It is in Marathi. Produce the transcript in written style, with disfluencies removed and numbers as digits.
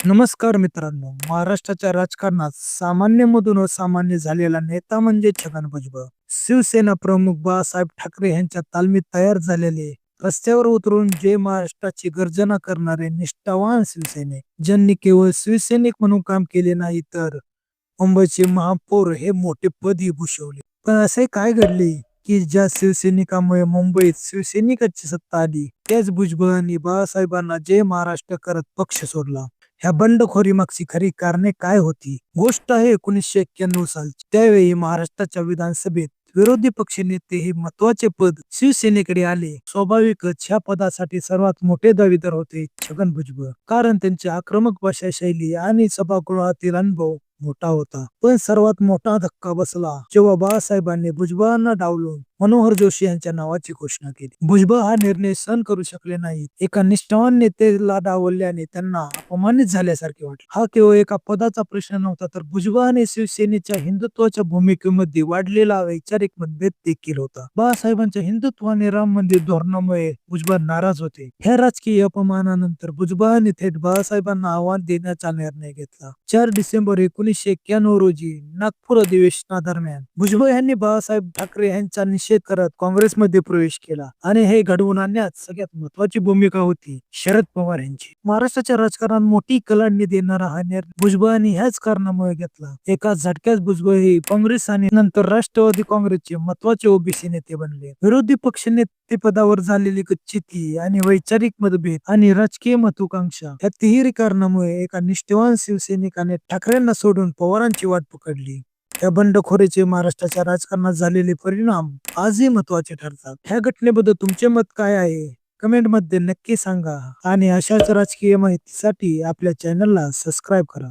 नमस्कार मित्रांनो. महाराष्ट्राच्या राजकारणात सामान्यमधून असामान्य झालेला नेता म्हणजे छगन भुजबळ. शिवसेना प्रमुख बाळासाहेब ठाकरे यांच्या तालमीत तयार झालेले रस्त्यावर उतरून जय महाराष्ट्राची गर्जना करणारे निष्ठावान शिवसैनिक, ज्यांनी केवळ शिवसैनिक म्हणून काम केले नाही तर मुंबईचे महापौर हे मोठे पदही भूषवले. पण असे काय घडले की ज्या शिवसैनिकामुळे मुंबईत शिवसैनिकांची सत्ता आली, त्याच भुजबळांनी बाळासाहेबांना जय महाराष्ट्र करत पक्ष सोडला. ह्या बंडखोरी मागची खरी कारणे काय होती? गोष्ट आहे 1991 सालची. त्यावेळी महाराष्ट्राच्या विधानसभेत विरोधी पक्षनेते हे महत्वाचे पद शिवसेनेकडे आले. स्वाभाविकच ह्या पदासाठी सर्वात मोठे दावेदार होते छगन भुजबळ, कारण त्यांची आक्रमक भाषा शैली आणि सभागृहातील अनुभव मोठा होता. पण सर्वात मोठा धक्का बसला जेव्हा बाळासाहेबांनी भुजबळांना डावलून मनोहर जोशी यांच्या नावाची घोषणा केली. भुजबळ हा निर्णय सहन करू शकले नाहीत. एका निष्ठावान नेत्याला डावलल्याने त्यांना अपमानित झाल्यासारखे वाटले. हा केवळ एका पदाचा प्रश्न नव्हता, तर भुजबळ आणि शिवसेनेच्या हिंदुत्वाच्या भूमिकेमध्ये वाढलेला वैचारिक मतभेद देखील होता. बाळासाहेबांच्या हिंदुत्व आणि राम मंदिर धोरणामुळे भुजबळ नाराज होते. ह्या राजकीय अपमानानंतर भुजबळांनी थेट बाळासाहेबांना आव्हान देण्याचा निर्णय घेतला. 4 डिसेंबर 1991 रोजी नागपूर अधिवेशनादरम्यान भुजबळ यांनी बाळासाहेब ठाकरे यांचा निषेध करत काँग्रेसमध्ये प्रवेश केला आणि हे घडवून आणण्यात सगळ्यात महत्वाची भूमिका होती शरद पवार यांची. महाराष्ट्राच्या राजकारणात मोठी कलांनी देणारा हा निर्णय भुजबळांनी ह्याच कारणामुळे घेतला. एका झटक्यात भुजबळ हे काँग्रेस आणि नंतर राष्ट्रवादी काँग्रेसचे महत्वाचे ओबीसी नेते बनले. विरोधी पक्षनेते पदावर झालेली गच्चिती आणि वैचारिक मतभेद आणि राजकीय महत्वाकांक्षा या तिहेरी कारणामुळे एका निष्ठावान शिवसैनिकाने ठाकरेंना सोडून पवारांची वाट पकडली. या बंडखोरीचे महाराष्ट्राच्या राजकारणात झालेले परिणाम आजही महत्वाचे ठरतात. ह्या घटनेबद्दल तुमचे मत काय आहे? कमेंट मध्ये नक्की सांगा आणि अशाच राजकीय माहितीसाठी आपल्या चॅनलला सबस्क्राईब करा.